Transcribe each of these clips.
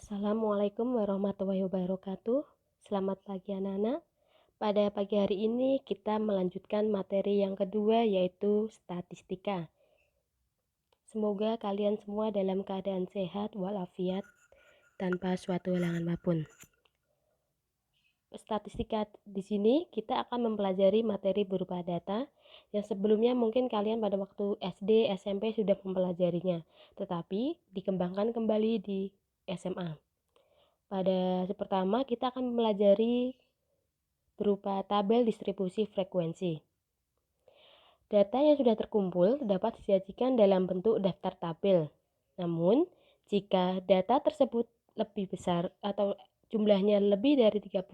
Assalamualaikum warahmatullahi wabarakatuh. Selamat pagi anak-anak. Pada pagi hari ini kita melanjutkan materi yang kedua yaitu statistika. Semoga kalian semua dalam keadaan sehat walafiat tanpa suatu halangan apapun. Statistika di sini kita akan mempelajari materi berupa data yang sebelumnya mungkin kalian pada waktu SD, SMP sudah mempelajarinya, tetapi dikembangkan kembali di SMA. Pada pertama kita akan mempelajari berupa tabel distribusi frekuensi. Data yang sudah terkumpul dapat disajikan dalam bentuk daftar tabel. Namun, jika data tersebut lebih besar atau jumlahnya lebih dari 30,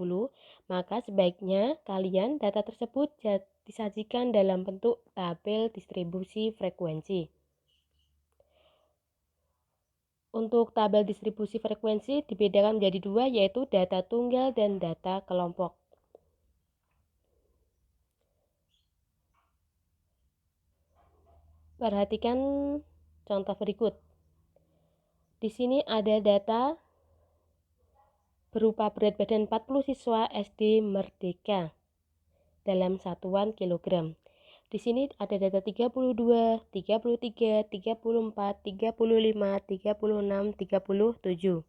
maka sebaiknya kalian data tersebut disajikan dalam bentuk tabel distribusi frekuensi. Untuk tabel distribusi frekuensi dibedakan menjadi dua, yaitu data tunggal dan data kelompok. Perhatikan contoh berikut. Di sini ada data berupa berat badan 40 siswa SD Merdeka dalam satuan kilogram. Di sini ada data 32, 33, 34, 35, 36, 37.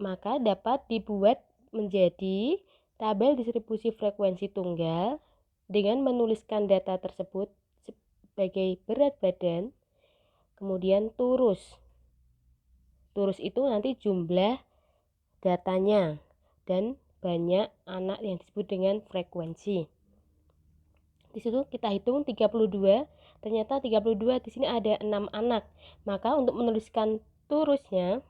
Maka dapat dibuat menjadi tabel distribusi frekuensi tunggal dengan menuliskan data tersebut sebagai berat badan, kemudian turus. Turus itu nanti jumlah datanya dan banyak anak yang disebut dengan frekuensi. Di situ kita hitung 32, ternyata 32 di sini ada 6 anak. Maka untuk menuliskan turusnya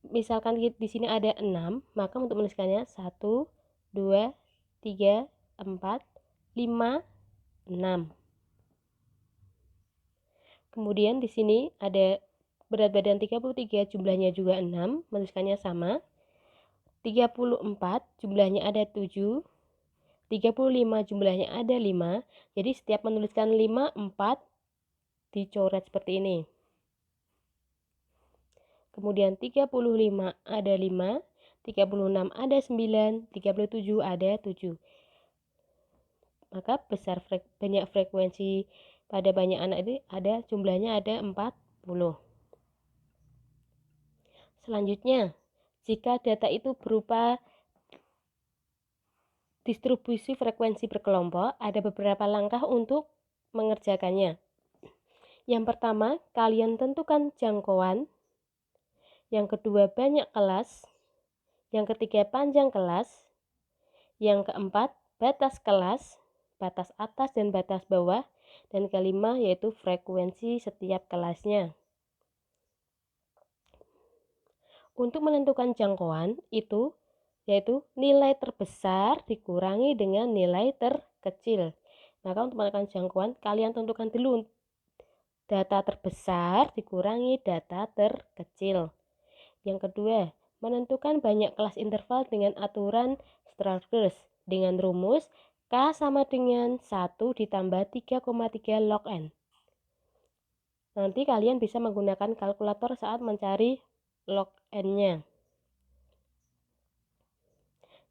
misalkan di sini ada 6, maka untuk menuliskannya 1 2 3 4 5 6. Kemudian di sini ada berat badan 33, jumlahnya juga 6, menuliskannya sama. 34 jumlahnya ada 7, 35 jumlahnya ada 5. Jadi setiap menuliskan 5, 4 dicoret seperti ini. Kemudian 35 ada 5, 36 ada 9, 37 ada 7. Maka banyak frekuensi pada banyak anak ini ada jumlahnya ada 40. Selanjutnya, jika data itu berupa distribusi frekuensi berkelompok, ada beberapa langkah untuk mengerjakannya. Yang pertama, kalian tentukan jangkauan. Yang kedua, banyak kelas. Yang ketiga, panjang kelas. Yang keempat, batas kelas, batas atas dan batas bawah. Dan kelima, yaitu frekuensi setiap kelasnya. Untuk menentukan jangkauan itu yaitu nilai terbesar dikurangi dengan nilai terkecil. Maka untuk menentukan jangkauan, kalian tentukan dulu data terbesar dikurangi data terkecil. Yang kedua, menentukan banyak kelas interval dengan aturan Strauss dengan rumus K sama dengan 1 ditambah 3,3 log N. Nanti kalian bisa menggunakan kalkulator saat mencari log N-nya.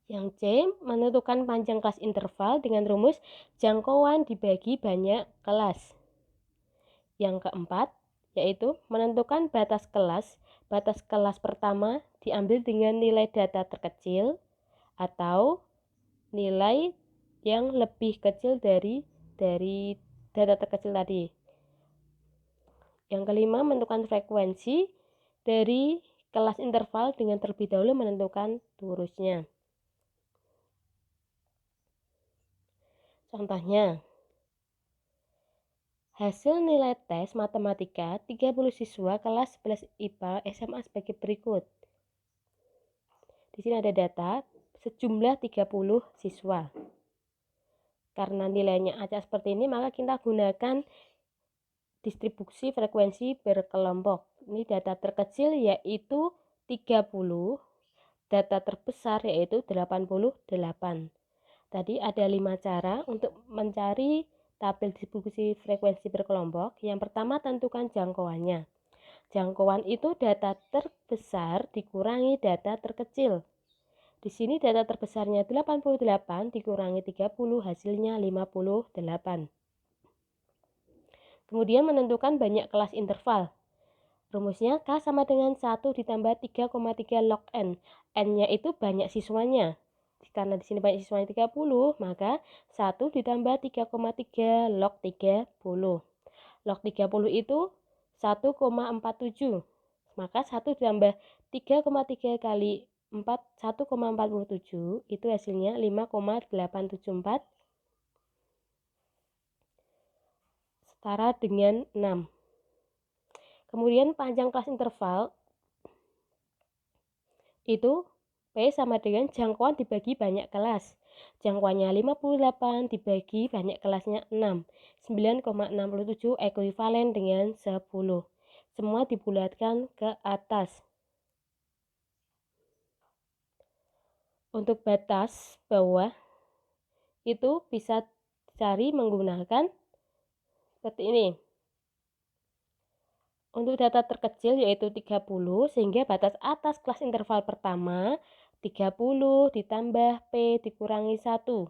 Yang C, menentukan panjang kelas interval dengan rumus jangkauan dibagi banyak kelas. Yang keempat, yaitu menentukan batas kelas. Batas kelas pertama diambil dengan nilai data terkecil atau nilai yang lebih kecil dari data terkecil tadi. Yang kelima, menentukan frekuensi dari kelas interval dengan terlebih dahulu menentukan turusnya. Contohnya, hasil nilai tes matematika 30 siswa kelas 11 IPA SMA sebagai berikut. Di sini ada data sejumlah 30 siswa. Karena nilainya acak seperti ini, maka kita gunakan distribusi frekuensi berkelompok. Ini data terkecil yaitu 30, data terbesar yaitu 88. Tadi ada 5 cara untuk mencari tabel distribusi frekuensi berkelompok, yang pertama tentukan jangkauannya. Jangkauan itu data terbesar dikurangi data terkecil. Di sini data terbesarnya 88 dikurangi 30 hasilnya 58. Kemudian menentukan banyak kelas interval. Rumusnya K sama dengan 1 ditambah 3,3 log N. N-nya itu banyak siswanya. Karena di sini banyak siswanya 30, maka 1 ditambah 3,3 log 30. Log 30 itu 1,47. Maka 1 ditambah 3,3 kali 1,47 itu hasilnya 5,874 setara dengan 6. Kemudian panjang kelas interval itu P sama dengan jangkauan dibagi banyak kelas. Jangkauannya 58 dibagi banyak kelasnya 6. 9,67 ekuivalen dengan 10. Semua dibulatkan ke atas. Untuk batas bawah itu bisa cari menggunakan seperti ini. Untuk data terkecil yaitu 30, sehingga batas atas kelas interval pertama 30 ditambah P dikurangi 1,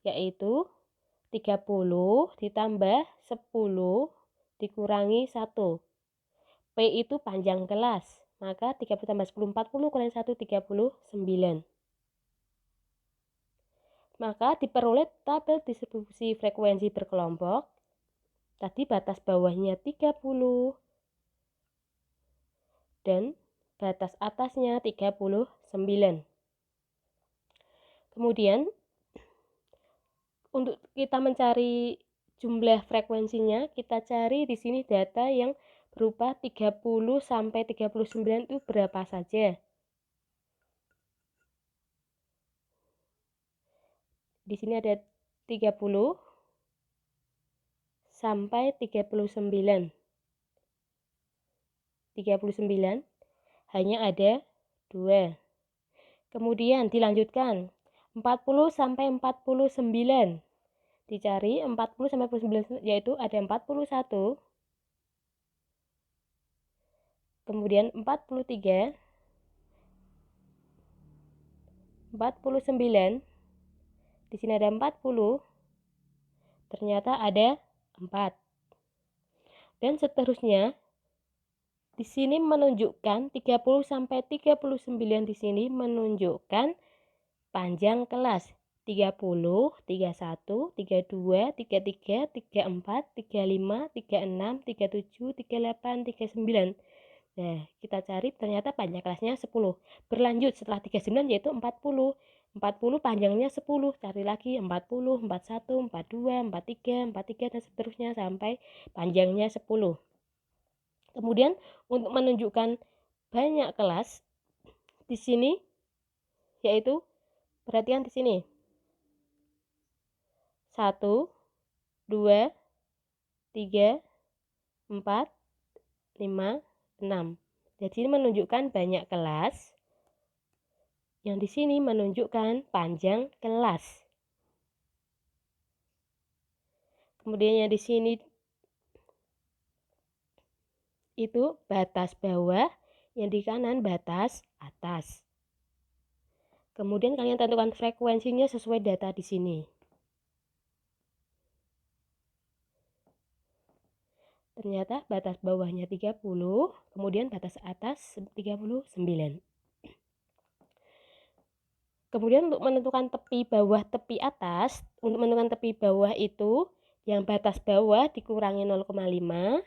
yaitu 30 ditambah 10 dikurangi 1. P itu panjang kelas, maka 30 tambah 10, 40 kurangi 1, 39. Maka diperoleh tabel distribusi frekuensi berkelompok. Tadi batas bawahnya 30 dan batas atasnya 39. Kemudian untuk kita mencari jumlah frekuensinya, kita cari di sini data yang berupa 30 sampai 39 itu berapa saja. Di sini ada 30 sampai 39. 39 hanya ada 2. Kemudian dilanjutkan 40 sampai 49. Dicari 40 sampai 49 yaitu ada 41. Kemudian 43. 49. Di sini ada 40. Ternyata ada 4. Dan seterusnya di sini menunjukkan 30 sampai 39 di sini menunjukkan panjang kelas 30, 31, 32, 33, 34, 35, 36, 37, 38, 39. Nah, kita cari ternyata panjang kelasnya 10. Berlanjut setelah 39 yaitu 40. 40 panjangnya 10. Cari lagi 40, 41, 42, 43, 43 dan seterusnya sampai panjangnya 10. Kemudian untuk menunjukkan banyak kelas di sini yaitu perhatian di sini. 1, 2, 3, 4, 5, 6. Jadi ini menunjukkan banyak kelas. Yang di sini menunjukkan panjang kelas. Kemudian yang di sini itu batas bawah, yang di kanan batas atas. Kemudian kalian tentukan frekuensinya sesuai data di sini. Ternyata batas bawahnya 30, kemudian batas atas 39. Kemudian untuk menentukan tepi bawah, tepi atas, untuk menentukan tepi bawah itu yang batas bawah dikurangi 0,5.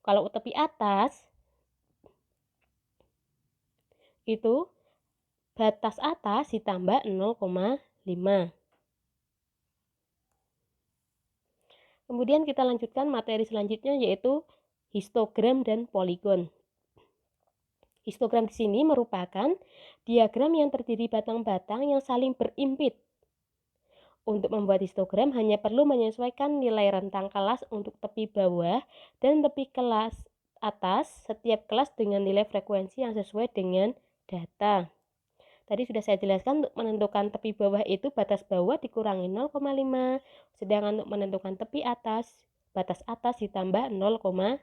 Kalau tepi atas itu batas atas ditambah 0,5. Kemudian kita lanjutkan materi selanjutnya yaitu histogram dan poligon. Histogram di sini merupakan diagram yang terdiri batang-batang yang saling berimpit. Untuk membuat histogram hanya perlu menyesuaikan nilai rentang kelas untuk tepi bawah dan tepi kelas atas setiap kelas dengan nilai frekuensi yang sesuai dengan data. Tadi sudah saya jelaskan untuk menentukan tepi bawah itu batas bawah dikurangi 0,5, sedangkan untuk menentukan tepi atas, batas atas ditambah 0,5.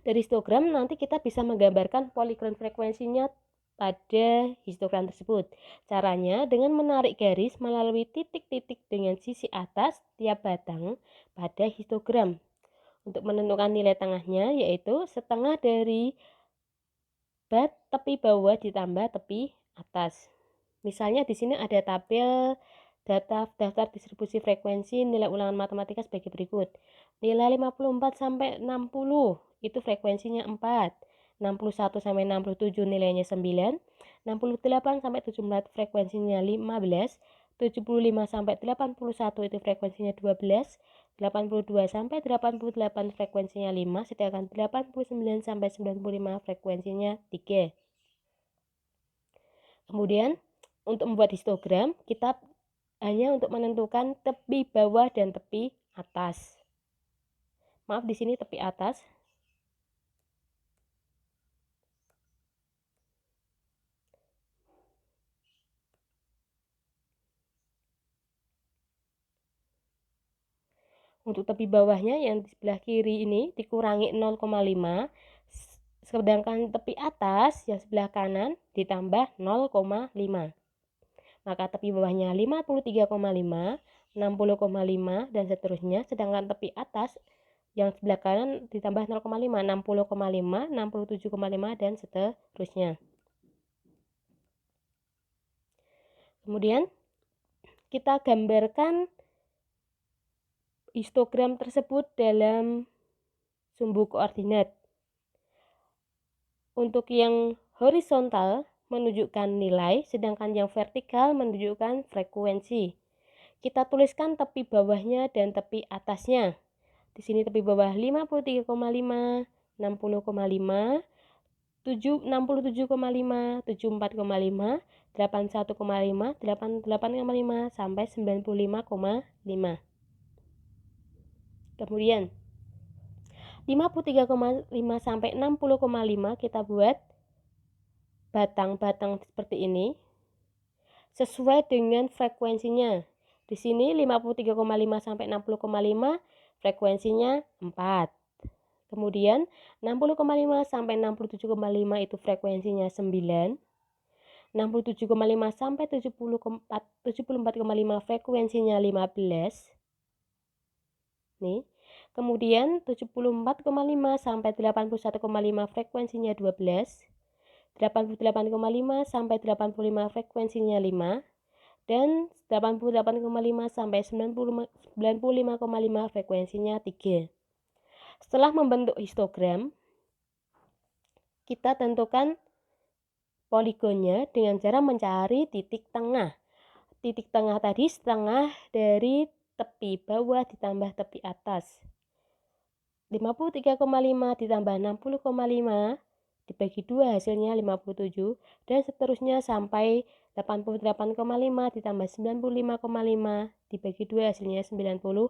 Dari histogram nanti kita bisa menggambarkan polygon frekuensinya pada histogram tersebut. Caranya dengan menarik garis melalui titik-titik dengan sisi atas tiap batang pada histogram. Untuk menentukan nilai tengahnya yaitu setengah dari tepi bawah ditambah tepi atas. Misalnya di sini ada tabel daftar distribusi frekuensi nilai ulangan matematika sebagai berikut. Nilai 54 sampai 60 itu frekuensinya 4. 61 sampai 67 nilainya 9. 68 sampai 74 frekuensinya 15. 75 sampai 81 itu frekuensinya 12. 82 sampai 88 frekuensinya 5, sedangkan 89 sampai 95 frekuensinya 3. Kemudian untuk membuat histogram, kita hanya untuk menentukan tepi bawah dan tepi atas. Maaf, di sini tepi atas. Untuk tepi bawahnya yang di sebelah kiri ini dikurangi 0,5, sedangkan tepi atas yang sebelah kanan ditambah 0,5. Maka tepi bawahnya 53,5, 60,5 dan seterusnya, sedangkan tepi atas yang sebelah kanan ditambah 0,5, 60,5, 67,5 dan seterusnya. Kemudian kita gambarkan histogram tersebut dalam sumbu koordinat. Untuk yang horizontal menunjukkan nilai, sedangkan yang vertikal menunjukkan frekuensi. Kita tuliskan tepi bawahnya dan tepi atasnya. Di sini tepi bawah 53,5, 60,5, 67,5, 74,5, 81,5, 88,5 sampai 95,5. Kemudian 53,5 sampai 60,5 kita buat batang-batang seperti ini sesuai dengan frekuensinya. Di sini 53,5 sampai 60,5 frekuensinya 4. Kemudian 60,5 sampai 67,5 itu frekuensinya 9. 67,5 sampai 74,5 frekuensinya 15. Nih. Kemudian 74,5 sampai 81,5 frekuensinya 12. 88,5 sampai 85 frekuensinya 5 dan 88,5 sampai 95,5 frekuensinya 3. Setelah membentuk histogram, kita tentukan poligonnya dengan cara mencari titik tengah. Titik tengah tadi setengah dari tepi bawah ditambah tepi atas. 53,5 ditambah 60,5 dibagi 2 hasilnya 57 dan seterusnya sampai 88,5 ditambah 95,5 dibagi 2 hasilnya 92.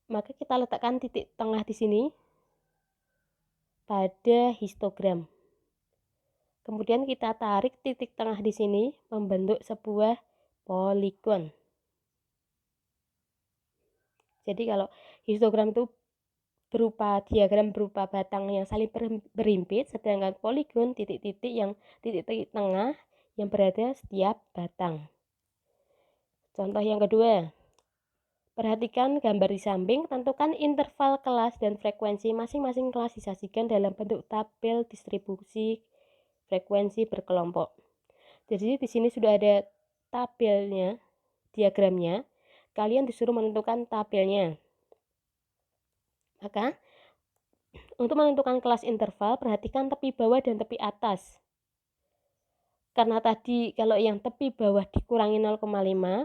Maka kita letakkan titik tengah di sini pada histogram. Kemudian kita tarik titik tengah di sini membentuk sebuah poligon. Jadi kalau histogram itu berupa diagram berupa batang yang saling berhimpit, sedangkan poligon titik-titik tengah yang berada setiap batang. Contoh yang kedua, perhatikan gambar di samping, tentukan interval kelas dan frekuensi masing-masing kelas disajikan dalam bentuk tabel distribusi frekuensi berkelompok. Jadi di sini sudah ada tabelnya, diagramnya. Kalian disuruh menentukan tabelnya. Maka untuk menentukan kelas interval, perhatikan tepi bawah dan tepi atas. Karena tadi kalau yang tepi bawah dikurangi 0,5,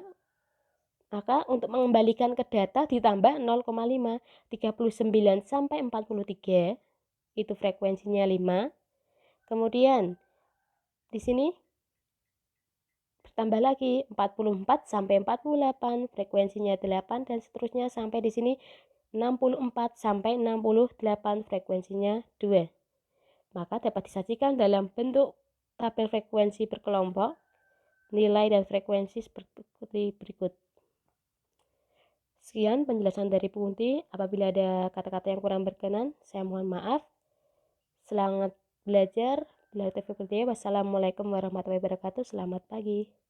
maka untuk mengembalikan ke data ditambah 0,5. 39 sampai 43 itu frekuensinya 5. Kemudian di sini tambah lagi 44 sampai 48 frekuensinya 8 dan seterusnya sampai di sini 64 sampai 68 frekuensinya 2. maka dapat disajikan dalam bentuk tabel frekuensi berkelompok, nilai dan frekuensi seperti berikut. Sekian penjelasan dari Punti. Apabila ada kata-kata yang kurang berkenan, saya mohon maaf. Selamat belajar. Wassalamualaikum warahmatullahi wabarakatuh. Selamat pagi.